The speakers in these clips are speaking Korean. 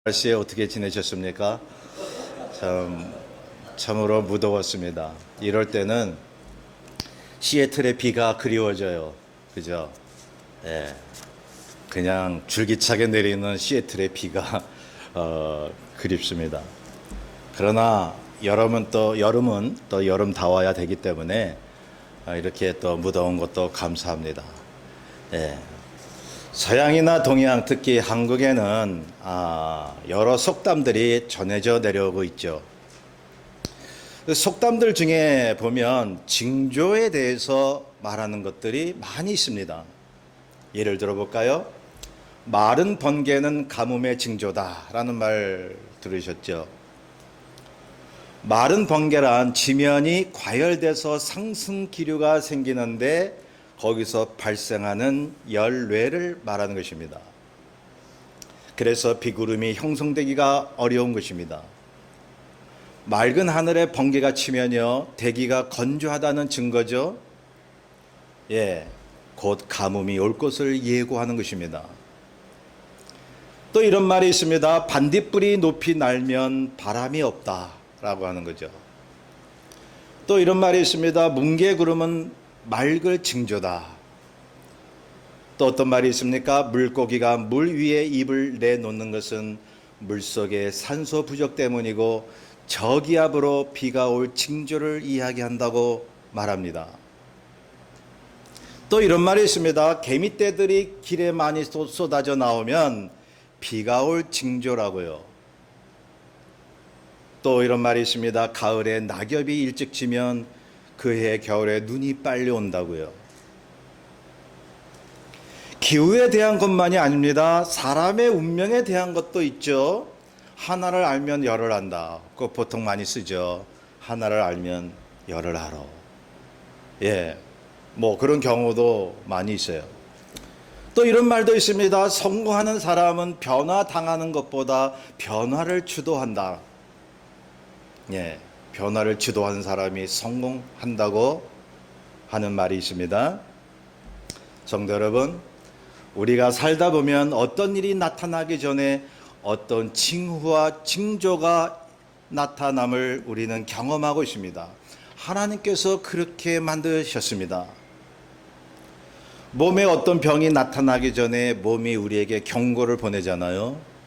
날씨에 어떻게 지내셨습니까? 참으로 무더웠습니다. 이럴 때는 시애틀의 비가 그리워져요. 그죠? 예. 그냥 줄기차게 내리는 시애틀의 비가 그립습니다. 그러나 여름은 또 여름 다 와야 되기 때문에 이렇게 또 무더운 것도 감사합니다. 예. 서양이나 동양, 특히 한국에는 여러 속담들이 전해져 내려오고 있죠. 그 속담들 중에 보면 징조에 대해서 말하는 것들이 많이 있습니다. 예를 들어 볼까요? 마른 번개는 가뭄의 징조다라는 말 들으셨죠? 마른 번개란 지면이 과열돼서 상승 기류가 생기는데 거기서 발생하는 열뇌를 말하는 것입니다. 그래서 비구름이 형성되기가 어려운 것입니다. 맑은 하늘에 번개가 치면요, 대기가 건조하다는 증거죠. 예, 곧 가뭄이 올 것을 예고하는 것입니다. 또 이런 말이 있습니다. 반딧불이 높이 날면 바람이 없다라고 하는 거죠. 또 이런 말이 있습니다. 뭉게구름은 맑을 징조다. 또 어떤 말이 있습니까? 물고기가 물 위에 입을 내놓는 것은 물속의 산소 부족 때문이고 저기압으로 비가 올 징조를 이야기한다고 말합니다. 또 이런 말이 있습니다. 개미떼들이 길에 많이 쏟아져 나오면 비가 올 징조라고요. 또 이런 말이 있습니다. 가을에 낙엽이 일찍 지면 그해 겨울에 눈이 빨리 온다고요. 기후에 대한 것만이 아닙니다. 사람의 운명에 대한 것도 있죠. 하나를 알면 열을 안다. 그거 보통 많이 쓰죠. 하나를 알면 열을 알아. 예, 뭐 그런 경우도 많이 있어요. 또 이런 말도 있습니다. 성공하는 사람은 변화당하는 것보다 변화를 주도한다. 예, 변화를 주도하는 사람이 성공한다고 하는 말이 있습니다. 성도 여러분, 우리가 살다 보면 어떤 일이 나타나기 전에 어떤 징후와 징조가 나타남을 우리는 경험하고 있습니다. 하나님께서 그렇게 만드셨습니다. 몸에 어떤 병이 나타나기 전에 몸이 우리에게 경고를 보내잖아요.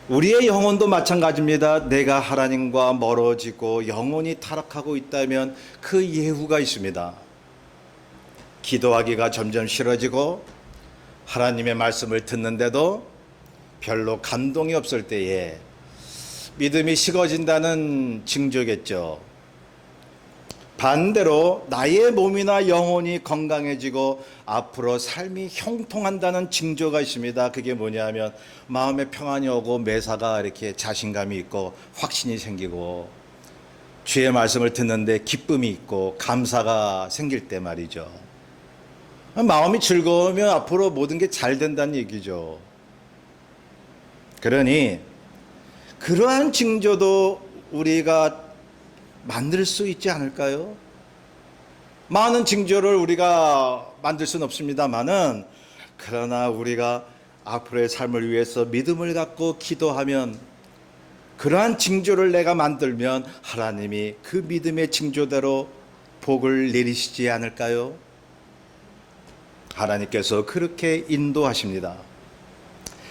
우리의 영혼도 마찬가지입니다. 내가 하나님과 멀어지고 영혼이 타락하고 있다면 그 예후가 있습니다. 기도하기가 점점 싫어지고 하나님의 말씀을 듣는데도 별로 감동이 없을 때에 믿음이 식어진다는 징조겠죠. 반대로 나의 몸이나 영혼이 건강해지고 앞으로 삶이 형통한다는 징조가 있습니다. 그게 뭐냐면 마음에 평안이 오고 매사가 이렇게 자신감이 있고 확신이 생기고 주의 말씀을 듣는데 기쁨이 있고 감사가 생길 때 말이죠. 마음이 즐거우면 앞으로 모든 게 잘 된다는 얘기죠. 그러니 그러한 징조도 우리가 만들 수 있지 않을까요? 많은 징조를 우리가 만들 수는 없습니다만은, 그러나 우리가 앞으로의 삶을 위해서 믿음을 갖고 기도하면 그러한 징조를 내가 만들면 하나님이 그 믿음의 징조대로 복을 내리시지 않을까요? 하나님께서 그렇게 인도하십니다.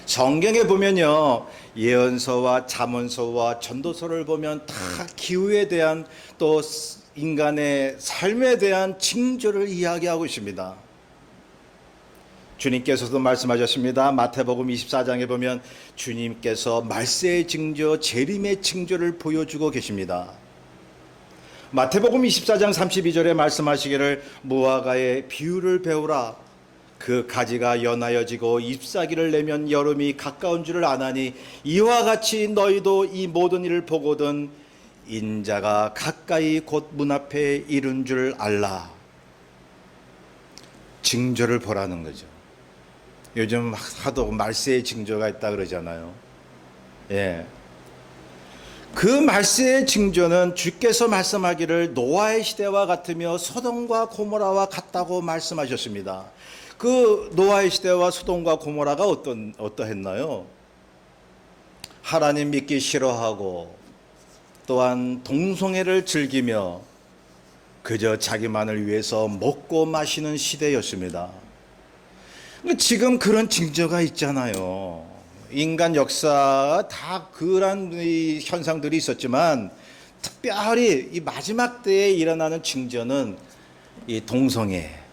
성경에 보면요, 예언서와 잠언서와 전도서를 보면 다 기후에 대한 또 인간의 삶에 대한 징조를 이야기하고 있습니다. 주님께서도 말씀하셨습니다. 마태복음 24장에 보면 주님께서 말세의 징조, 재림의 징조를 보여주고 계십니다. 마태복음 24장 32절에 말씀하시기를 무화과의 비유를 배우라. 그 가지가 연하여지고 잎사귀를 내면 여름이 가까운 줄을 아나니 이와 같이 너희도 이 모든 일을 보거든 인자가 가까이 곧 문 앞에 이른 줄 알라. 징조를 보라는 거죠. 요즘 하도 말세의 징조가 있다 그러잖아요. 예. 그 말세의 징조는 주께서 말씀하기를 노아의 시대와 같으며 소돔과 고모라와 같다고 말씀하셨습니다. 그 노아의 시대와 소돔과 고모라가 어떠했나요? 하나님 믿기 싫어하고 또한 동성애를 즐기며 그저 자기만을 위해서 먹고 마시는 시대였습니다. 지금 그런 징조가 있잖아요. 인간 역사 다 그런 현상들이 있었지만 특별히 이 마지막 때에 일어나는 징조는 이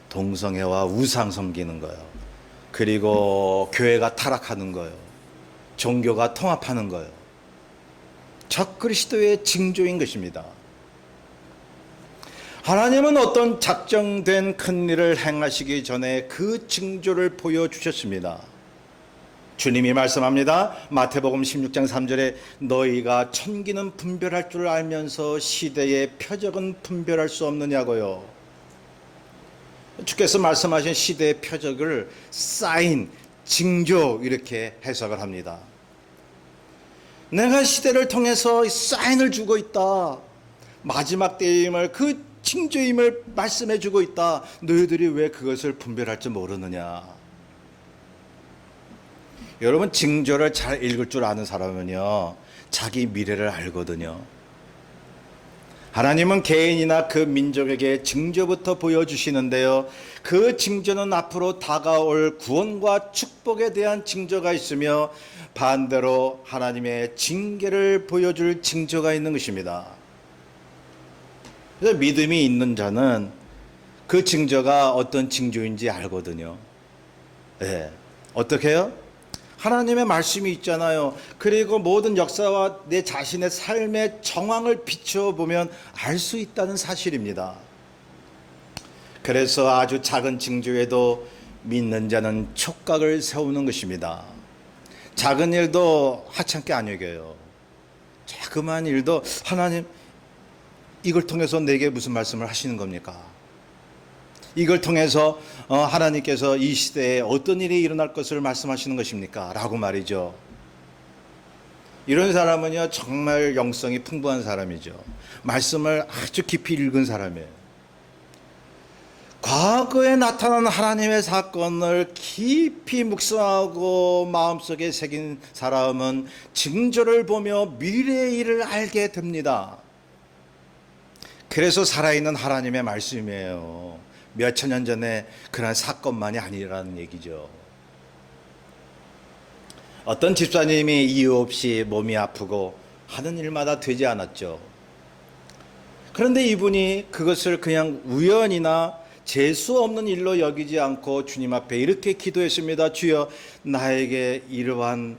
동성애와 우상 섬기는 거예요. 그리고 교회가 타락하는 거예요. 종교가 통합하는 거예요. 적그리스도의 징조인 것입니다. 하나님은 어떤 작정된 큰 일을 행하시기 전에 그 징조를 보여주셨습니다. 주님이 말씀합니다. 마태복음 16장 3절에 너희가 천기는 분별할 줄 알면서 시대의 표적은 분별할 수 없느냐고요. 주께서 말씀하신 시대의 표적을 사인, 징조 이렇게 해석을 합니다. 내가 시대를 통해서 사인을 주고 있다. 마지막 때임을 그 징조임을 말씀해 주고 있다. 너희들이 왜 그것을 분별할 줄 모르느냐. 여러분 징조를 잘 읽을 줄 아는 사람은요 자기 미래를 알거든요. 하나님은 개인이나 그 민족에게 징조부터 보여주시는데요. 그 징조는 앞으로 다가올 구원과 축복에 대한 징조가 있으며 반대로 하나님의 징계를 보여줄 징조가 있는 것입니다. 그래서 믿음이 있는 자는 그 징조가 어떤 징조인지 알거든요. 네. 어떻게 해요? 하나님의 말씀이 있잖아요. 그리고 모든 역사와 내 자신의 삶의 정황을 비춰보면 알 수 있다는 사실입니다. 그래서 아주 작은 징조에도 믿는 자는 촉각을 세우는 것입니다. 작은 일도 하찮게 안 여겨요. 자그마한 일도 하나님 이걸 통해서 내게 무슨 말씀을 하시는 겁니까? 이걸 통해서 하나님께서 이 시대에 어떤 일이 일어날 것을 말씀하시는 것입니까? 라고 말이죠. 이런 사람은요 정말 영성이 풍부한 사람이죠. 말씀을 아주 깊이 읽은 사람이에요. 과거에 나타난 하나님의 사건을 깊이 묵상하고 마음속에 새긴 사람은 징조를 보며 미래의 일을 알게 됩니다. 그래서 살아있는 하나님의 말씀이에요. 몇천 년 전에 그런 사건만이 아니라는 얘기죠. 어떤 집사님이 이유 없이 몸이 아프고 하는 일마다 되지 않았죠. 그런데 이분이 그것을 그냥 우연이나 재수 없는 일로 여기지 않고 주님 앞에 이렇게 기도했습니다. 주여, 나에게 이러한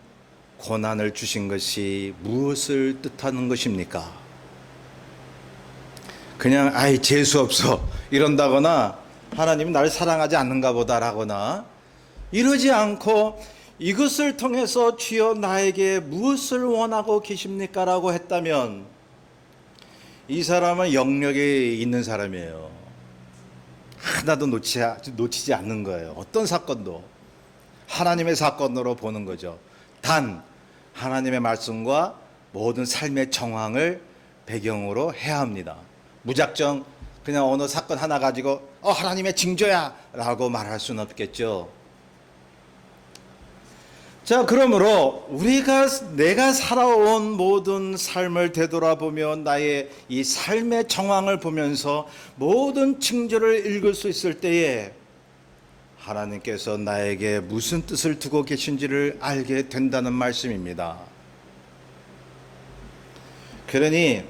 고난을 주신 것이 무엇을 뜻하는 것입니까? 그냥 재수 없어 이런다거나 하나님이 나를 사랑하지 않는가 보다라거나 이러지 않고 이것을 통해서 주여 나에게 무엇을 원하고 계십니까? 라고 했다면 이 사람은 영역이 있는 사람이에요. 하나도 놓치지 않는 거예요. 어떤 사건도 하나님의 사건으로 보는 거죠. 단 하나님의 말씀과 모든 삶의 정황을 배경으로 해야 합니다. 무작정 그냥 어느 사건 하나 가지고 하나님의 징조야 라고 말할 수는 없겠죠. 자, 그러므로 내가 살아온 모든 삶을 되돌아보며 나의 이 삶의 정황을 보면서 모든 징조를 읽을 수 있을 때에 하나님께서 나에게 무슨 뜻을 두고 계신지를 알게 된다는 말씀입니다. 그러니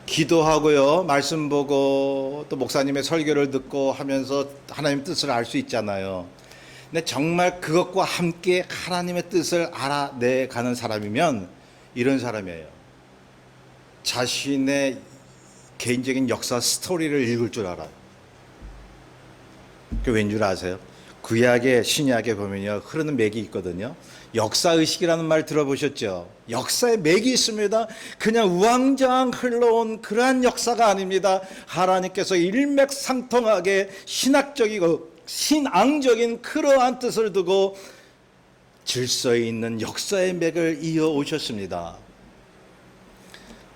기도하고요, 말씀 보고 또 목사님의 설교를 듣고 하면서 하나님의 뜻을 알 수 있잖아요. 근데 정말 그것과 함께 하나님의 뜻을 알아내가는 사람이면 이런 사람이에요. 자신의 개인적인 역사 스토리를 읽을 줄 알아요. 그게 왠 줄 아세요? 구약에 신약에 보면요 흐르는 맥이 있거든요. 역사의식이라는 말 들어보셨죠? 역사에 맥이 있습니다. 그냥 우왕좌왕 흘러온 그러한 역사가 아닙니다. 하나님께서 일맥상통하게 신앙적인 그러한 뜻을 두고 질서에 있는 역사의 맥을 이어오셨습니다.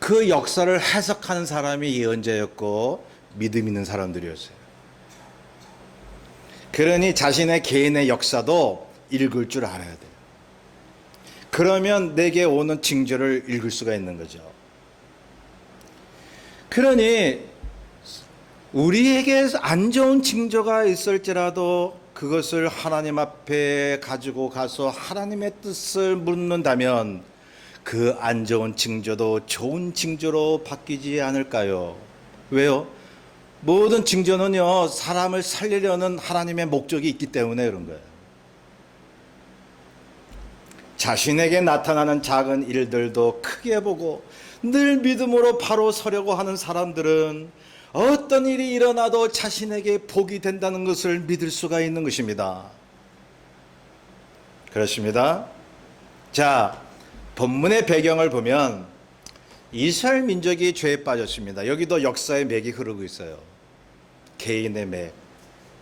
그 역사를 해석하는 사람이 예언자였고 믿음 있는 사람들이었어요. 그러니 자신의 개인의 역사도 읽을 줄 알아야 돼요. 그러면 내게 오는 징조를 읽을 수가 있는 거죠. 그러니 우리에게 안 좋은 징조가 있을지라도 그것을 하나님 앞에 가지고 가서 하나님의 뜻을 묻는다면 그 안 좋은 징조도 좋은 징조로 바뀌지 않을까요? 왜요? 모든 징조는요, 사람을 살리려는 하나님의 목적이 있기 때문에 그런 거예요. 자신에게 나타나는 작은 일들도 크게 보고 늘 믿음으로 바로 서려고 하는 사람들은 어떤 일이 일어나도 자신에게 복이 된다는 것을 믿을 수가 있는 것입니다. 그렇습니다. 자, 본문의 배경을 보면 이스라엘 민족이 죄에 빠졌습니다. 여기도 역사의 맥이 흐르고 있어요. 개인의 맥,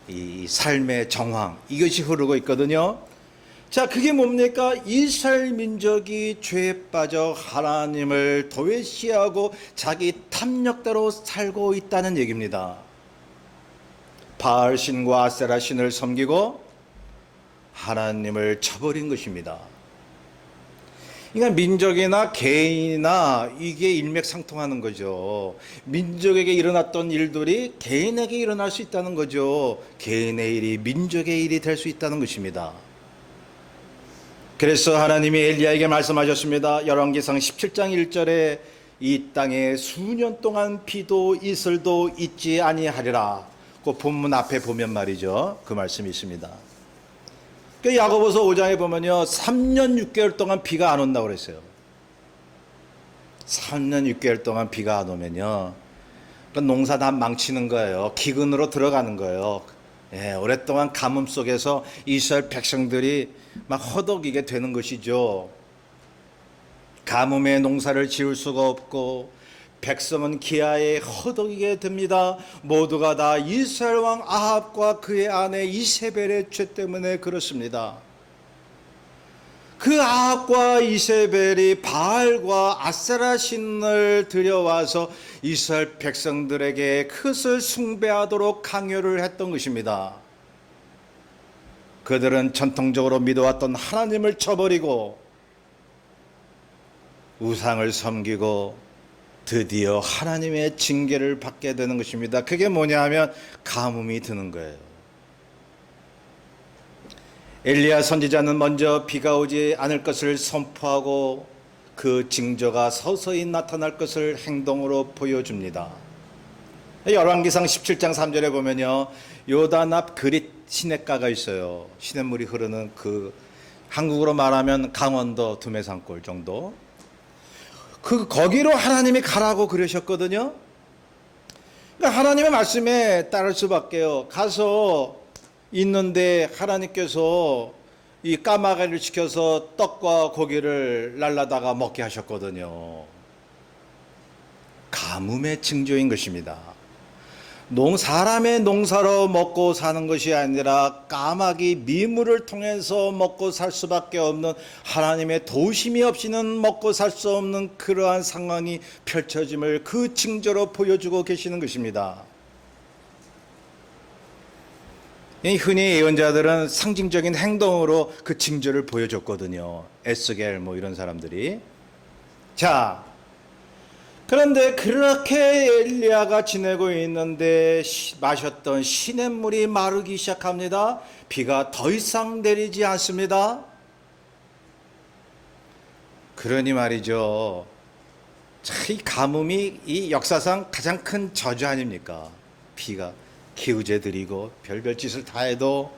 이 삶의 정황, 이것이 흐르고 있거든요. 자, 그게 뭡니까? 이스라엘 민족이 죄에 빠져 하나님을 도외시하고 자기 탐욕대로 살고 있다는 얘기입니다. 바알 신과 아세라 신을 섬기고 하나님을 쳐버린 것입니다. 그러니까 민족이나 개인이나 이게 일맥상통하는 거죠. 민족에게 일어났던 일들이 개인에게 일어날 수 있다는 거죠. 개인의 일이 민족의 일이 될 수 있다는 것입니다. 그래서 하나님이 엘리야에게 말씀하셨습니다. 열왕기상 17장 1절에 이 땅에 수년 동안 비도 이슬도 있지 아니하리라. 그 본문 앞에 보면 말이죠. 그 말씀이 있습니다. 그 야고보서 5장에 보면요, 3년 6개월 동안 비가 안 온다고 그랬어요. 3년 6개월 동안 비가 안 오면요, 그 농사 다 망치는 거예요. 기근으로 들어가는 거예요. 예, 오랫동안 가뭄 속에서 이스라엘 백성들이 막 허덕이게 되는 것이죠. 가뭄에 농사를 지을 수가 없고 백성은 기아에 허덕이게 됩니다. 모두가 다 이스라엘 왕 아합과 그의 아내 이세벨의 죄 때문에 그렇습니다. 그 아합과 이세벨이 바알과 아세라 신을 들여와서 이스라엘 백성들에게 그것을 숭배하도록 강요를 했던 것입니다. 그들은 전통적으로 믿어왔던 하나님을 쳐버리고 우상을 섬기고 드디어 하나님의 징계를 받게 되는 것입니다. 그게 뭐냐 하면 가뭄이 드는 거예요. 엘리야 선지자는 먼저 비가 오지 않을 것을 선포하고 그 징조가 서서히 나타날 것을 행동으로 보여줍니다. 열왕기상 17장 3절에 보면요, 요단 앞 그릿 시냇가가 있어요. 시냇물이 흐르는 그, 한국으로 말하면 강원도 두메산골 정도. 거기로 하나님이 가라고 그러셨거든요. 그러니까 하나님의 말씀에 따를 수밖에요. 가서 있는데 하나님께서 이 까마귀를 시켜서 떡과 고기를 날라다가 먹게 하셨거든요. 가뭄의 징조인 것입니다. 사람의 농사로 먹고 사는 것이 아니라 까마귀 미물을 통해서 먹고 살 수밖에 없는, 하나님의 도우심이 없이는 먹고 살 수 없는 그러한 상황이 펼쳐짐을 그 징조로 보여주고 계시는 것입니다. 흔히 예언자들은 상징적인 행동으로 그 징조를 보여줬거든요. 에스겔 이런 사람들이. 자, 그런데 그렇게 엘리야가 지내고 있는데 마셨던 시냇물이 마르기 시작합니다. 비가 더 이상 내리지 않습니다. 그러니 말이죠, 이 가뭄이 이 역사상 가장 큰 저주 아닙니까? 비가 기우제들이고 별별 짓을 다 해도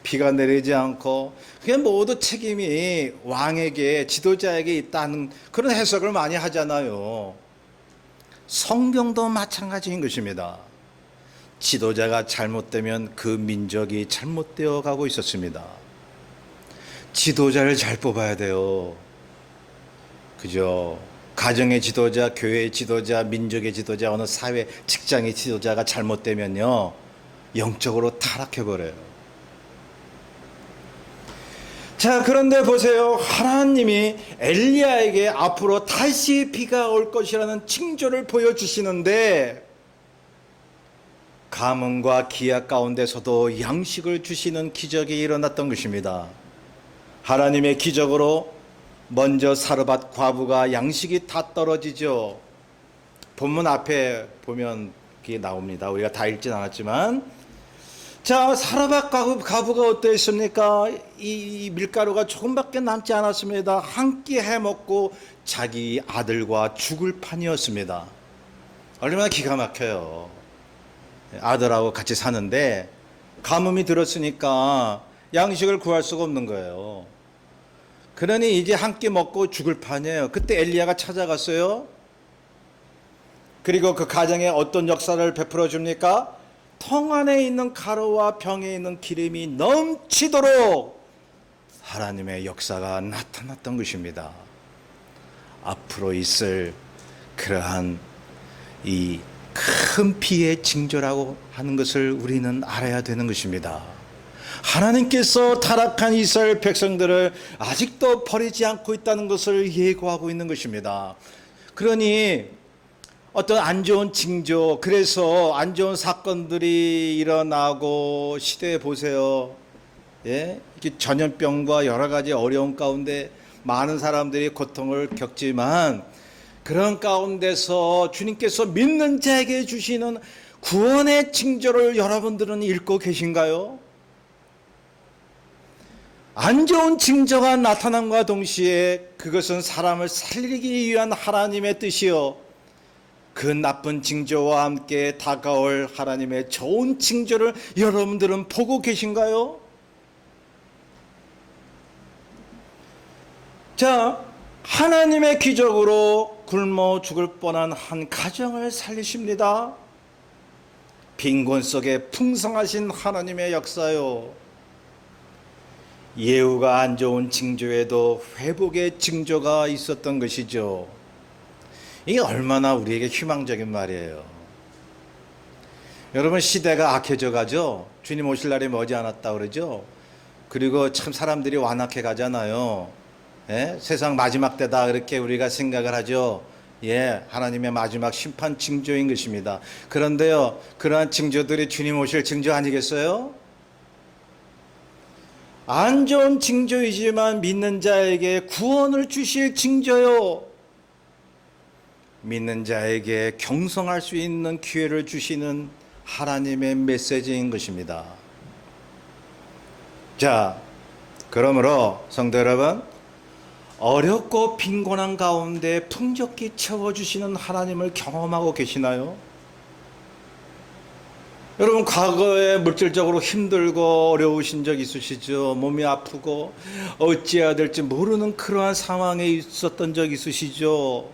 비가 내리지 않고, 그게 모두 책임이 왕에게, 지도자에게 있다는 그런 해석을 많이 하잖아요. 성경도 마찬가지인 것입니다. 지도자가 잘못되면 그 민족이 잘못되어 가고 있었습니다. 지도자를 잘 뽑아야 돼요. 그죠? 가정의 지도자, 교회의 지도자, 민족의 지도자, 어느 사회, 직장의 지도자가 잘못되면요, 영적으로 타락해버려요. 자, 그런데 보세요. 하나님이 엘리야에게 앞으로 다시 비가 올 것이라는 징조를 보여주시는데, 가뭄과 기아 가운데서도 양식을 주시는 기적이 일어났던 것입니다. 하나님의 기적으로 먼저 사르밧 과부가 양식이 다 떨어지죠. 본문 앞에 보면 그게 나옵니다. 우리가 다 읽진 않았지만, 자, 사르밧 과부가 어땠습니까? 이 밀가루가 조금밖에 남지 않았습니다. 한 끼 해먹고 자기 아들과 죽을 판이었습니다. 얼마나 기가 막혀요. 아들하고 같이 사는데 가뭄이 들었으니까 양식을 구할 수가 없는 거예요. 그러니 이제 한 끼 먹고 죽을 판이에요. 그때 엘리야가 찾아갔어요. 그리고 그 가정에 어떤 역사를 베풀어 줍니까? 통 안에 있는 가루와 병에 있는 기름이 넘치도록 하나님의 역사가 나타났던 것입니다. 앞으로 있을 그러한 이 큰 피의 징조라고 하는 것을 우리는 알아야 되는 것입니다. 하나님께서 타락한 이스라엘 백성들을 아직도 버리지 않고 있다는 것을 예고하고 있는 것입니다. 그러니 어떤 안 좋은 징조, 그래서 안 좋은 사건들이 일어나고 시대에 보세요. 예? 전염병과 여러 가지 어려운 가운데 많은 사람들이 고통을 겪지만, 그런 가운데서 주님께서 믿는 자에게 주시는 구원의 징조를 여러분들은 읽고 계신가요? 안 좋은 징조가 나타남과 동시에 그것은 사람을 살리기 위한 하나님의 뜻이요, 그 나쁜 징조와 함께 다가올 하나님의 좋은 징조를 여러분들은 보고 계신가요? 자, 하나님의 기적으로 굶어 죽을 뻔한 한 가정을 살리십니다. 빈곤 속에 풍성하신 하나님의 역사요. 예후가 안 좋은 징조에도 회복의 징조가 있었던 것이죠. 이게 얼마나 우리에게 희망적인 말이에요. 여러분, 시대가 악해져 가죠. 주님 오실 날이 머지않았다 그러죠. 그리고 참 사람들이 완악해 가잖아요. 예? 세상 마지막 때다 이렇게 우리가 생각을 하죠. 예, 하나님의 마지막 심판 징조인 것입니다. 그런데요, 그러한 징조들이 주님 오실 징조 아니겠어요? 안 좋은 징조이지만 믿는 자에게 구원을 주실 징조요, 믿는 자에게 경성할 수 있는 기회를 주시는 하나님의 메시지인 것입니다. 자, 그러므로 성도 여러분, 어렵고 빈곤한 가운데 풍족히 채워주시는 하나님을 경험하고 계시나요? 여러분, 과거에 물질적으로 힘들고 어려우신 적 있으시죠? 몸이 아프고 어찌해야 될지 모르는 그러한 상황에 있었던 적 있으시죠?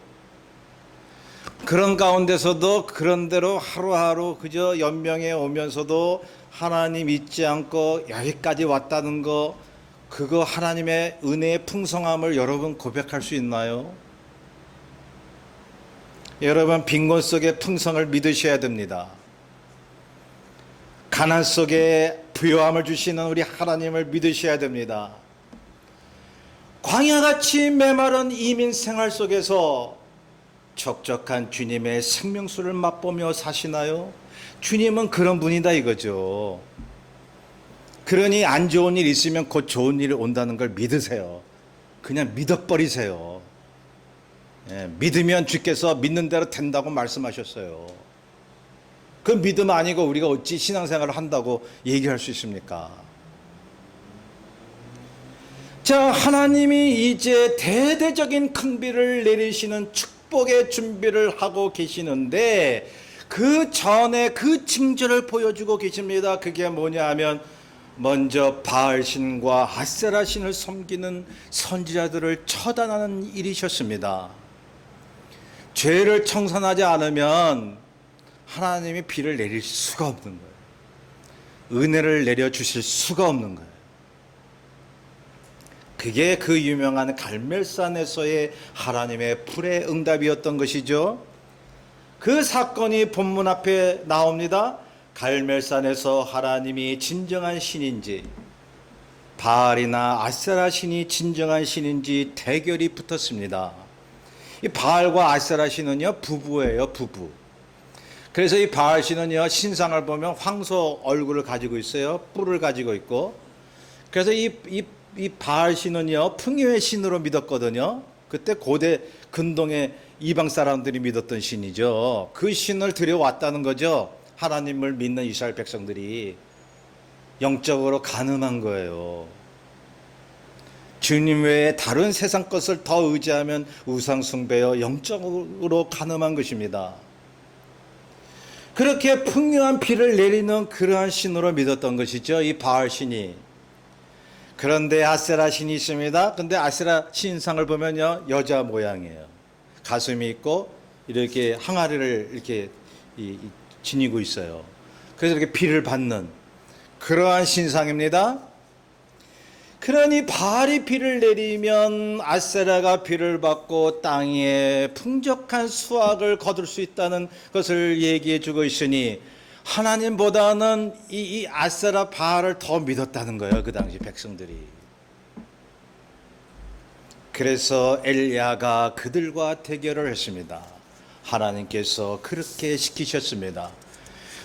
그런 가운데서도 그런대로 하루하루 그저 연명해 오면서도 하나님 잊지 않고 여기까지 왔다는 거, 그거 하나님의 은혜의 풍성함을 여러분 고백할 수 있나요? 여러분, 빈곤 속의 풍성을 믿으셔야 됩니다. 가난 속에 부요함을 주시는 우리 하나님을 믿으셔야 됩니다. 광야같이 메마른 이민 생활 속에서 척척한 주님의 생명수를 맛보며 사시나요? 주님은 그런 분이다 이거죠. 그러니 안 좋은 일 있으면 곧 좋은 일이 온다는 걸 믿으세요. 그냥 믿어버리세요. 예, 믿으면 주께서 믿는 대로 된다고 말씀하셨어요. 그 믿음 아니고 우리가 어찌 신앙생활을 한다고 얘기할 수 있습니까? 자, 하나님이 이제 대대적인 큰 비를 내리시는 축복의 준비를 하고 계시는데, 그 전에 그 징조를 보여주고 계십니다. 그게 뭐냐 하면, 먼저 바알신과 아세라신을 섬기는 선지자들을 처단하는 일이셨습니다. 죄를 청산하지 않으면 하나님이 비를 내릴 수가 없는 거예요. 은혜를 내려주실 수가 없는 거예요. 그게 그 유명한 갈멜산에서의 하나님의 불의 응답이었던 것이죠. 그 사건이 본문 앞에 나옵니다. 갈멜산에서 하나님이 진정한 신인지, 바알이나 아세라 신이 진정한 신인지 대결이 붙었습니다. 이 바알과 아세라 신은요, 부부예요, 부부. 그래서 이 바알 신은요, 신상을 보면 황소 얼굴을 가지고 있어요. 뿔을 가지고 있고. 그래서 이 이 바알 신은요 풍요의 신으로 믿었거든요. 그때 고대 근동의 이방 사람들이 믿었던 신이죠. 그 신을 들여왔다는 거죠. 하나님을 믿는 이스라엘 백성들이 영적으로 간음한 거예요. 주님 외에 다른 세상 것을 더 의지하면 우상 숭배여 영적으로 간음한 것입니다. 그렇게 풍요한 비를 내리는 그러한 신으로 믿었던 것이죠. 이 바알 신이. 그런데 아세라 신이 있습니다. 근데 아세라 신상을 보면요 여자 모양이에요. 가슴이 있고 이렇게 항아리를 이렇게 지니고 있어요. 그래서 이렇게 비를 받는 그러한 신상입니다. 그러니 바알이 비를 내리면 아세라가 비를 받고 땅에 풍족한 수확을 거둘 수 있다는 것을 얘기해 주고 있으니 하나님보다는 이 아세라 바알을 더 믿었다는 거예요. 그 당시 백성들이. 그래서 엘리야가 그들과 대결을 했습니다. 하나님께서 그렇게 시키셨습니다.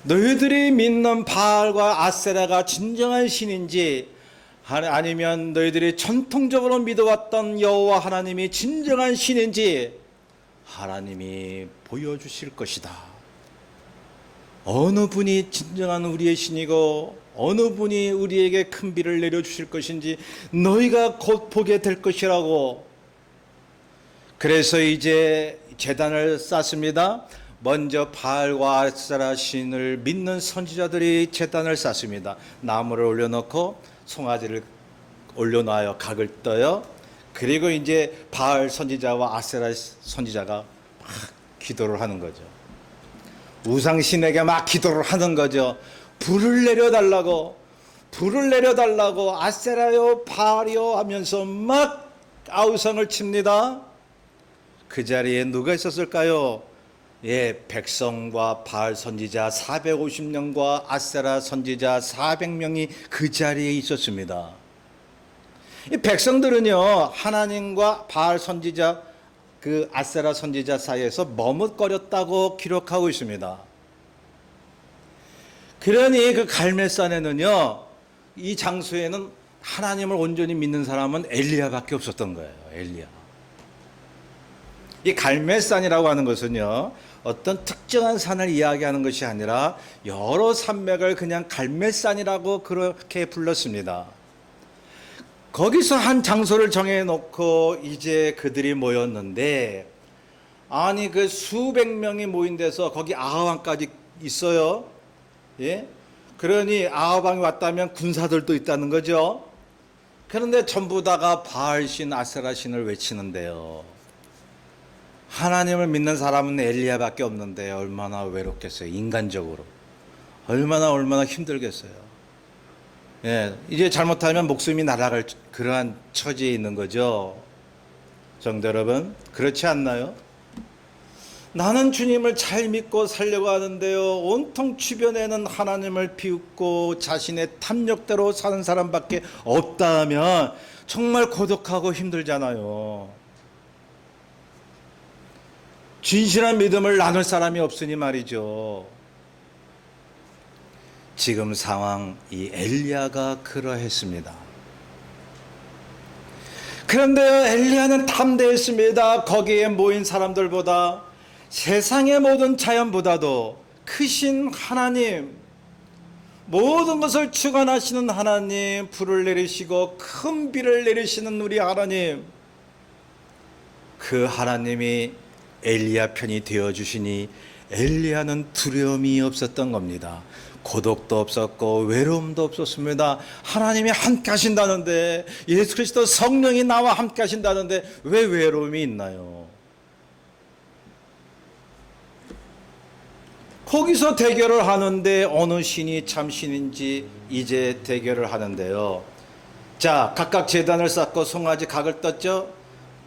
너희들이 믿는 바알과 아세라가 진정한 신인지 아니면 너희들이 전통적으로 믿어왔던 여호와 하나님이 진정한 신인지 하나님이 보여주실 것이다. 어느 분이 진정한 우리의 신이고 어느 분이 우리에게 큰 비를 내려주실 것인지 너희가 곧 보게 될 것이라고. 그래서 이제 제단을 쌓습니다. 먼저 바알과 아세라 신을 믿는 선지자들이 제단을 쌓습니다. 나무를 올려놓고 송아지를 올려놔요. 각을 떠요. 그리고 이제 바알 선지자와 아세라 선지자가 막 기도를 하는 거죠. 우상신에게 막 기도를 하는 거죠. 불을 내려달라고, 불을 내려달라고, 아세라요 바알이요 하면서 막 아우성을 칩니다. 그 자리에 누가 있었을까요? 예, 백성과 바알 선지자 450명과 아세라 선지자 400명이 그 자리에 있었습니다. 이 백성들은요 하나님과 바알 선지자 그 아세라 선지자 사이에서 머뭇거렸다고 기록하고 있습니다. 그러니 그 갈멜산에는요 이 장소에는 하나님을 온전히 믿는 사람은 엘리야밖에 없었던 거예요. 엘리야. 이 갈멜산이라고 하는 것은요 어떤 특정한 산을 이야기하는 것이 아니라 여러 산맥을 그냥 갈멜산이라고 그렇게 불렀습니다. 거기서 한 장소를 정해놓고 이제 그들이 모였는데 아니 그 수백 명이 모인 데서 거기 아하왕까지 있어요. 예? 그러니 아하왕이 왔다면 군사들도 있다는 거죠. 그런데 전부 다가 바알신 아세라신을 외치는데요. 하나님을 믿는 사람은 엘리야밖에 없는데 얼마나 외롭겠어요. 인간적으로 얼마나 힘들겠어요. 예, 이제 잘못하면 목숨이 날아갈 그러한 처지에 있는 거죠. 성도 여러분, 그렇지 않나요? 나는 주님을 잘 믿고 살려고 하는데요 온통 주변에는 하나님을 비웃고 자신의 탐욕대로 사는 사람밖에 없다 하면 정말 고독하고 힘들잖아요. 진실한 믿음을 나눌 사람이 없으니 말이죠. 지금 상황 이 엘리야가 그러했습니다. 그런데 엘리야는 탐대했습니다. 거기에 모인 사람들보다 세상의 모든 자연보다도 크신 하나님, 모든 것을 주관하시는 하나님, 불을 내리시고 큰 비를 내리시는 우리 하나님, 그 하나님이 엘리야 편이 되어주시니 엘리야는 두려움이 없었던 겁니다. 고독도 없었고 외로움도 없었습니다. 하나님이 함께 하신다는데, 예수 그리스도 성령이 나와 함께 하신다는데 왜 외로움이 있나요? 거기서 대결을 하는데 어느 신이 참 신인지 이제 대결을 하는데요. 자, 각각 제단을 쌓고 송아지 각을 떴죠.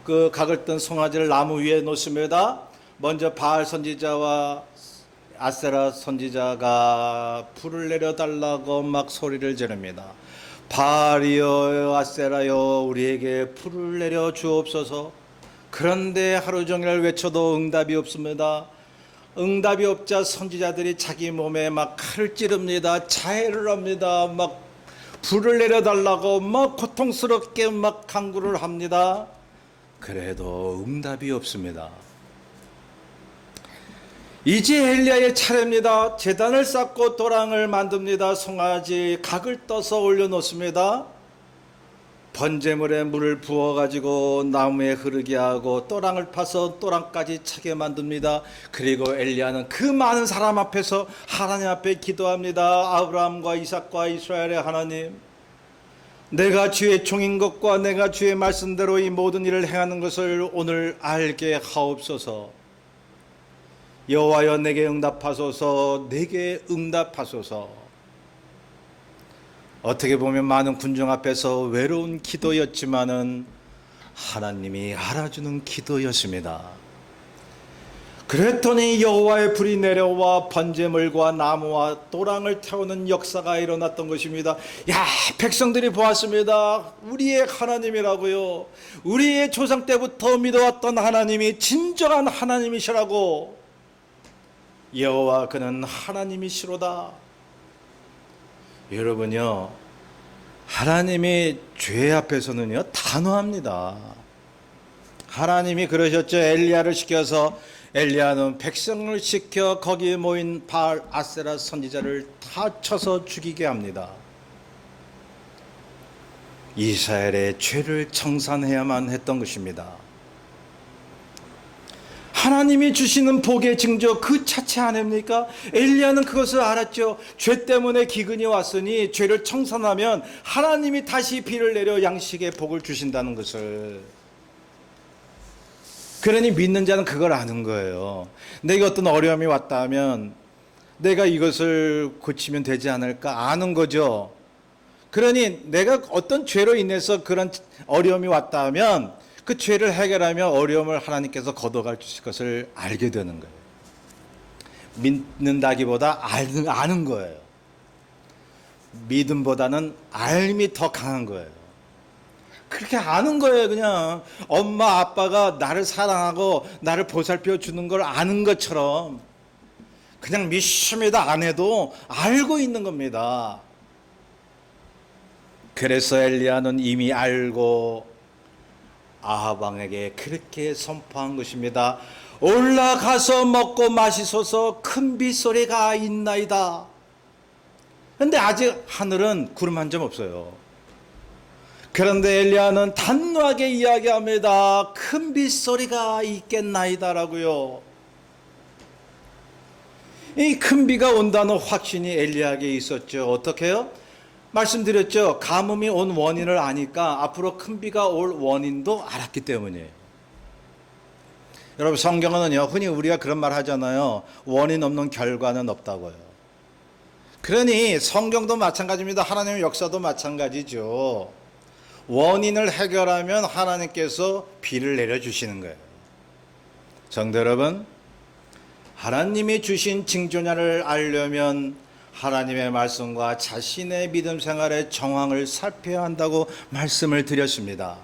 그 각을 뜬 송아지를 나무 위에 놓습니다. 먼저 바알 선지자와 아세라 선지자가 불을 내려달라고 막 소리를 지릅니다. 바알이여 아세라여 우리에게 불을 내려 주옵소서. 그런데 하루 종일 외쳐도 응답이 없습니다. 응답이 없자 선지자들이 자기 몸에 막 칼을 찌릅니다. 자해를 합니다. 막 불을 내려달라고 막 고통스럽게 막 간구를 합니다. 그래도 응답이 없습니다. 이제 엘리야의 차례입니다. 제단을 쌓고 도랑을 만듭니다. 송아지 각을 떠서 올려놓습니다. 번제물에 물을 부어가지고 나무에 흐르게 하고 또랑을 파서 또랑까지 차게 만듭니다. 그리고 엘리야는 그 많은 사람 앞에서 하나님 앞에 기도합니다. 아브라함과 이삭과 이스라엘의 하나님, 내가 주의 종인 것과 내가 주의 말씀대로 이 모든 일을 행하는 것을 오늘 알게 하옵소서. 여호와여, 내게 응답하소서. 내게 응답하소서. 어떻게 보면 많은 군중 앞에서 외로운 기도였지만은 하나님이 알아주는 기도였습니다. 그랬더니 여호와의 불이 내려와 번제물과 나무와 또랑을 태우는 역사가 일어났던 것입니다. 야, 백성들이 보았습니다. 우리의 하나님이라고요. 우리의 조상 때부터 믿어왔던 하나님이 진정한 하나님이시라고. 여호와 그는 하나님이시로다. 여러분요, 하나님이 죄 앞에서는요 단호합니다. 하나님이 그러셨죠. 엘리야를 시켜서, 엘리야는 백성을 시켜 거기에 모인 바알 아세라 선지자를 다 쳐서 죽이게 합니다. 이스라엘의 죄를 청산해야만 했던 것입니다. 하나님이 주시는 복의 징조 그 자체 아닙니까? 엘리야는 그것을 알았죠. 죄 때문에 기근이 왔으니 죄를 청산하면 하나님이 다시 비를 내려 양식의 복을 주신다는 것을. 그러니 믿는 자는 그걸 아는 거예요. 내가 어떤 어려움이 왔다면 내가 이것을 고치면 되지 않을까 아는 거죠. 그러니 내가 어떤 죄로 인해서 그런 어려움이 왔다면 그 죄를 해결하며 어려움을 하나님께서 걷어갈 주실 것을 알게 되는 거예요. 믿는다기보다 아는 거예요. 믿음보다는 알미 더 강한 거예요. 그렇게 아는 거예요. 그냥 엄마 아빠가 나를 사랑하고 나를 보살펴 주는 걸 아는 것처럼 그냥 믿습니다 안 해도 알고 있는 겁니다. 그래서 엘리야는 이미 알고 아합 왕에게 그렇게 선포한 것입니다. 올라가서 먹고 마시소서. 큰 빗소리가 있나이다. 그런데 아직 하늘은 구름 한 점 없어요. 그런데 엘리야는 단호하게 이야기합니다. 큰 빗소리가 있겠나이다라고요. 이 큰 비가 온다는 확신이 엘리야에게 있었죠. 어떻게 해요? 말씀드렸죠. 가뭄이 온 원인을 아니까 앞으로 큰 비가 올 원인도 알았기 때문이에요. 여러분, 성경은요 흔히 우리가 그런 말 하잖아요. 원인 없는 결과는 없다고요. 그러니 성경도 마찬가지입니다. 하나님의 역사도 마찬가지죠. 원인을 해결하면 하나님께서 비를 내려주시는 거예요. 성도 여러분, 하나님이 주신 징조냐를 알려면 하나님의 말씀과 자신의 믿음 생활의 정황을 살펴야 한다고 말씀을 드렸습니다.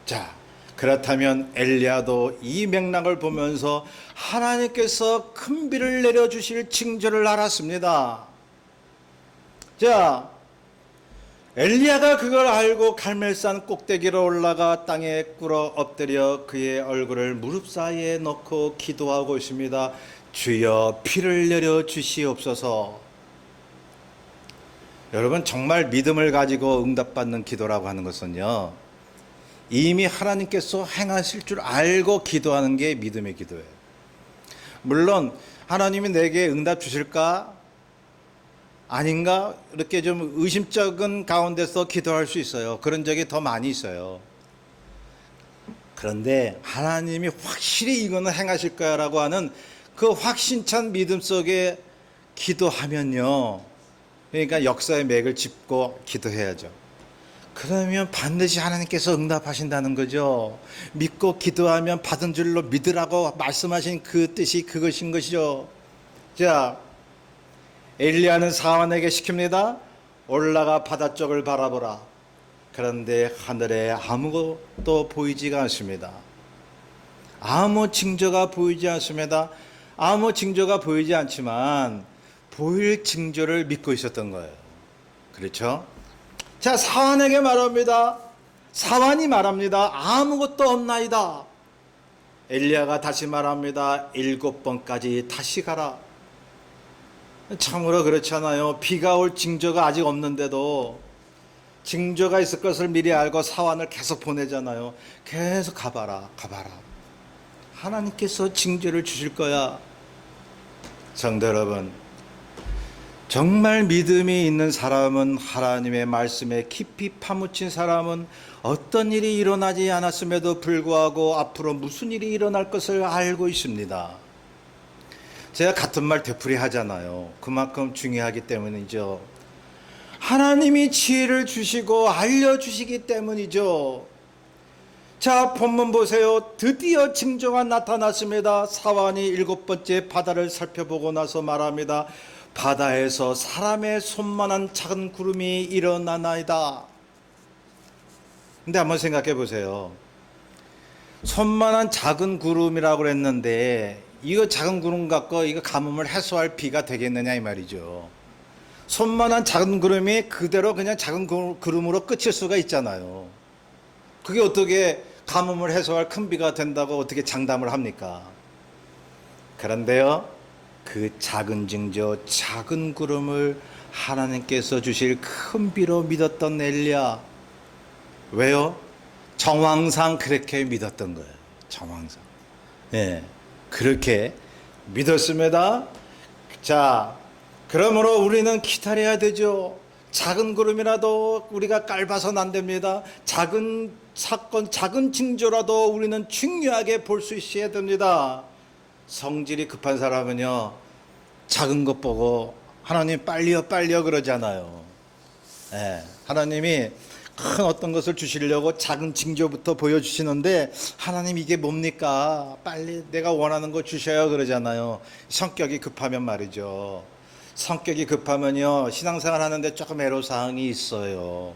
자, 그렇다면 엘리야도 이 맥락을 보면서 하나님께서 큰 비를 내려주실 징조를 알았습니다. 자, 엘리야가 그걸 알고 갈멜산 꼭대기로 올라가 땅에 꿇어 엎드려 그의 얼굴을 무릎 사이에 넣고 기도하고 있습니다. 주여 비를 내려 주시옵소서. 여러분, 정말 믿음을 가지고 응답받는 기도라고 하는 것은요 이미 하나님께서 행하실 줄 알고 기도하는 게 믿음의 기도예요. 물론 하나님이 내게 응답 주실까 아닌가 이렇게 좀 의심적인 가운데서 기도할 수 있어요. 그런 적이 더 많이 있어요. 그런데 하나님이 확실히 이거는 행하실 거야라고 하는 그 확신찬 믿음 속에 기도하면요, 그러니까 역사의 맥을 짚고 기도해야죠. 그러면 반드시 하나님께서 응답하신다는 거죠. 믿고 기도하면 받은 줄로 믿으라고 말씀하신 그 뜻이 그것인 것이죠. 자, 엘리야는 사환에게 시킵니다. 올라가 바다 쪽을 바라보라. 그런데 하늘에 아무것도 보이지가 않습니다. 아무 징조가 보이지 않습니다. 아무 징조가 보이지 않지만 보일 징조를 믿고 있었던 거예요. 그렇죠? 자, 사환에게 말합니다. 사환이 말합니다. 아무것도 없나이다. 엘리야가 다시 말합니다. 7번까지 다시 가라. 참으로 그렇잖아요. 비가 올 징조가 아직 없는데도 징조가 있을 것을 미리 알고 사환을 계속 보내잖아요. 계속 가봐라, 가봐라. 하나님께서 징조를 주실 거야. 성도 여러분, 정말 믿음이 있는 사람은, 하나님의 말씀에 깊이 파묻힌 사람은 어떤 일이 일어나지 않았음에도 불구하고 앞으로 무슨 일이 일어날 것을 알고 있습니다. 제가 같은 말 되풀이 하잖아요. 그만큼 중요하기 때문이죠. 하나님이 지혜를 주시고 알려주시기 때문이죠. 자, 본문 보세요. 드디어 징조가 나타났습니다. 사환이 7번째 바다를 살펴보고 나서 말합니다. 바다에서 사람의 손만한 작은 구름이 일어나나이다. 근데 한번 생각해 보세요. 손만한 작은 구름이라고 그랬는데 이거 작은 구름 갖고 이거 가뭄을 해소할 비가 되겠느냐 이 말이죠. 손만한 작은 구름이 그대로 그냥 작은 구름으로 끝일 수가 있잖아요. 그게 어떻게 가뭄을 해소할 큰 비가 된다고 어떻게 장담을 합니까? 그런데요, 그 작은 징조, 작은 구름을 하나님께서 주실 큰 비로 믿었던 엘리야. 왜요? 정황상 그렇게 믿었던 거예요. 정황상. 예, 그렇게 믿었습니다. 자, 그러므로 우리는 기다려야 되죠. 작은 구름이라도 우리가 깔봐서는 안 됩니다. 작은 사건, 작은 징조라도 우리는 중요하게 볼 수 있어야 됩니다. 성질이 급한 사람은요, 작은 것 보고 하나님 빨리요 빨리요 그러잖아요. 예, 하나님이 큰 어떤 것을 주시려고 작은 징조부터 보여주시는데 하나님 이게 뭡니까? 빨리 내가 원하는 거 주셔요 그러잖아요. 성격이 급하면 말이죠. 성격이 급하면요, 신앙생활 하는데 조금 애로사항이 있어요.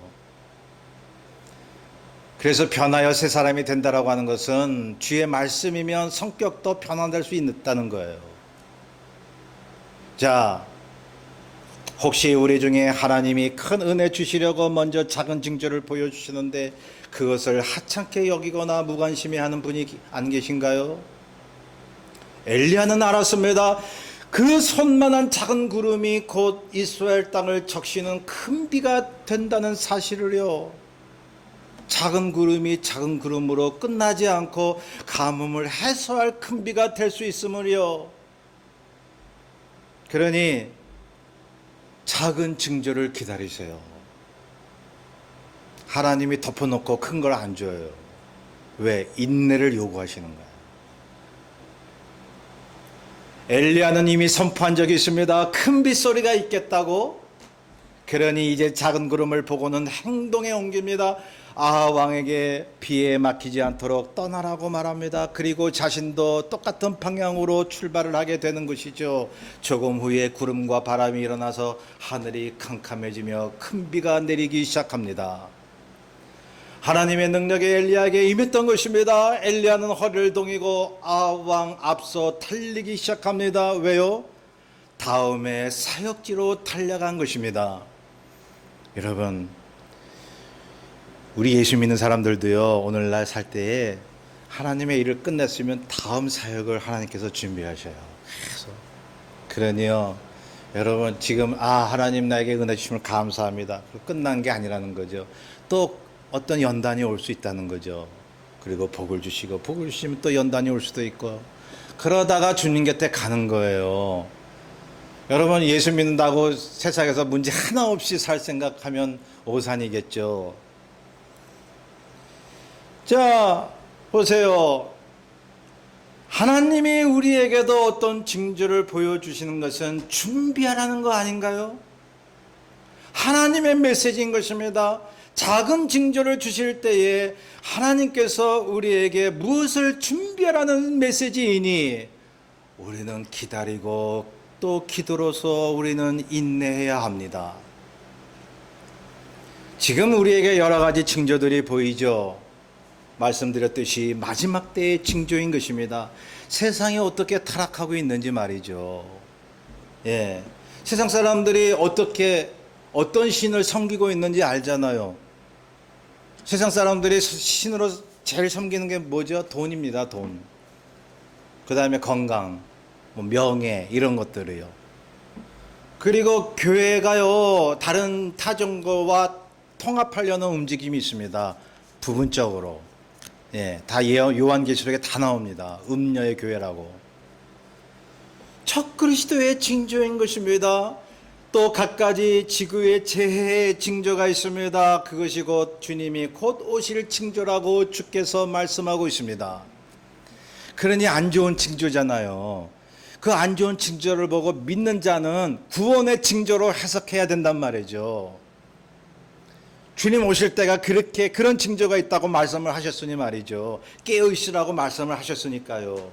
그래서 변하여 새 사람이 된다라고 하는 것은 주의 말씀이면 성격도 변화될 수 있다는 거예요. 자, 혹시 우리 중에 하나님이 큰 은혜 주시려고 먼저 작은 징조를 보여주시는데 그것을 하찮게 여기거나 무관심해하는 분이 안 계신가요? 엘리야는 알았습니다. 그 손만한 작은 구름이 곧 이스라엘 땅을 적시는 큰 비가 된다는 사실을요, 작은 구름이 작은 구름으로 끝나지 않고 가뭄을 해소할 큰 비가 될 수 있음을요. 그러니 작은 징조를 기다리세요. 하나님이 덮어놓고 큰 걸 안 줘요. 왜? 인내를 요구하시는 거예요. 엘리야는 이미 선포한 적이 있습니다. 큰 빗소리가 있겠다고. 그러니 이제 작은 구름을 보고는 행동에 옮깁니다. 아합 왕에게 비에 막히지 않도록 떠나라고 말합니다. 그리고 자신도 똑같은 방향으로 출발을 하게 되는 것이죠. 조금 후에 구름과 바람이 일어나서 하늘이 캄캄해지며 큰 비가 내리기 시작합니다. 하나님의 능력이 엘리야에게 임했던 것입니다. 엘리야는 허리를 동이고 아합 왕 앞서 달리기 시작합니다. 왜요? 다음에 사역지로 달려간 것입니다. 여러분, 우리 예수 믿는 사람들도요, 오늘날 살 때에 하나님의 일을 끝냈으면 다음 사역을 하나님께서 준비하셔요. 그러니요, 여러분 지금 하나님 나에게 은혜 주심을 감사합니다. 끝난 게 아니라는 거죠. 또 어떤 연단이 올 수 있다는 거죠. 그리고 복을 주시고, 복을 주시면 또 연단이 올 수도 있고, 그러다가 주님 곁에 가는 거예요. 여러분, 예수 믿는다고 세상에서 문제 하나 없이 살 생각하면 오산이겠죠. 자, 보세요. 하나님이 우리에게도 어떤 징조를 보여주시는 것은 준비하라는 거 아닌가요? 하나님의 메시지인 것입니다. 작은 징조를 주실 때에 하나님께서 우리에게 무엇을 준비하라는 메시지이니 우리는 기다리고 또 기도로서 우리는 인내해야 합니다. 지금 우리에게 여러 가지 징조들이 보이죠. 말씀드렸듯이 마지막 때의 징조인 것입니다. 세상이 어떻게 타락하고 있는지 말이죠. 예, 세상 사람들이 어떻게 어떤 신을 섬기고 있는지 알잖아요. 세상 사람들이 신으로 제일 섬기는 게 뭐죠? 돈입니다. 돈. 그 다음에 건강, 뭐 명예 이런 것들이요. 그리고 교회가요 다른 타종교와 통합하려는 움직임이 있습니다. 부분적으로. 예, 다 요한계시록에 다 나옵니다. 음녀의 교회라고. 첫 그리스도의 징조인 것입니다. 또 갖가지 지구의 재해의 징조가 있습니다. 그것이 곧 주님이 곧 오실 징조라고 주께서 말씀하고 있습니다. 그러니 안 좋은 징조잖아요. 그 안 좋은 징조를 보고 믿는 자는 구원의 징조로 해석해야 된단 말이죠. 주님 오실 때가 그렇게 그런 징조가 있다고 말씀을 하셨으니 말이죠. 깨어 있으라고 말씀을 하셨으니까요.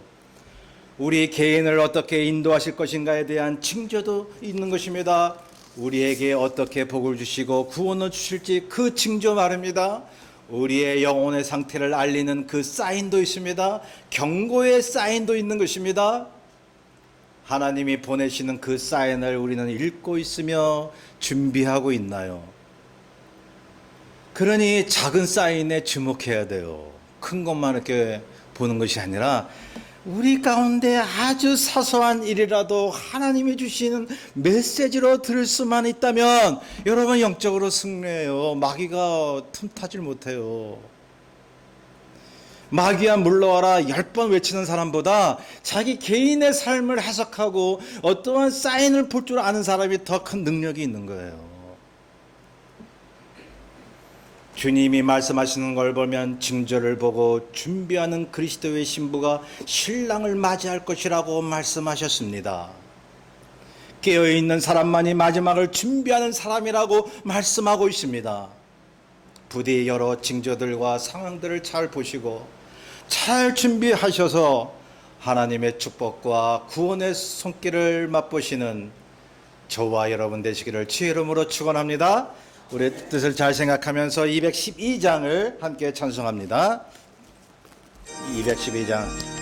우리 개인을 어떻게 인도하실 것인가에 대한 징조도 있는 것입니다. 우리에게 어떻게 복을 주시고 구원을 주실지 그 징조 말입니다. 우리의 영혼의 상태를 알리는 그 사인도 있습니다. 경고의 사인도 있는 것입니다. 하나님이 보내시는 그 사인을 우리는 읽고 있으며 준비하고 있나요? 그러니 작은 사인에 주목해야 돼요. 큰 것만 이렇게 보는 것이 아니라 우리 가운데 아주 사소한 일이라도 하나님이 주시는 메시지로 들을 수만 있다면 여러분 영적으로 승리해요. 마귀가 틈타질 못해요. 마귀야 물러와라 10번 외치는 사람보다 자기 개인의 삶을 해석하고 어떠한 사인을 볼 줄 아는 사람이 더 큰 능력이 있는 거예요. 주님이 말씀하시는 걸 보면 징조를 보고 준비하는 그리스도의 신부가 신랑을 맞이할 것이라고 말씀하셨습니다. 깨어있는 사람만이 마지막을 준비하는 사람이라고 말씀하고 있습니다. 부디 여러 징조들과 상황들을 잘 보시고 잘 준비하셔서 하나님의 축복과 구원의 손길을 맛보시는 저와 여러분 되시기를 주의 이름으로 축원합니다. 우리의 뜻을 잘 생각하면서 212장을 함께 찬송합니다. 212장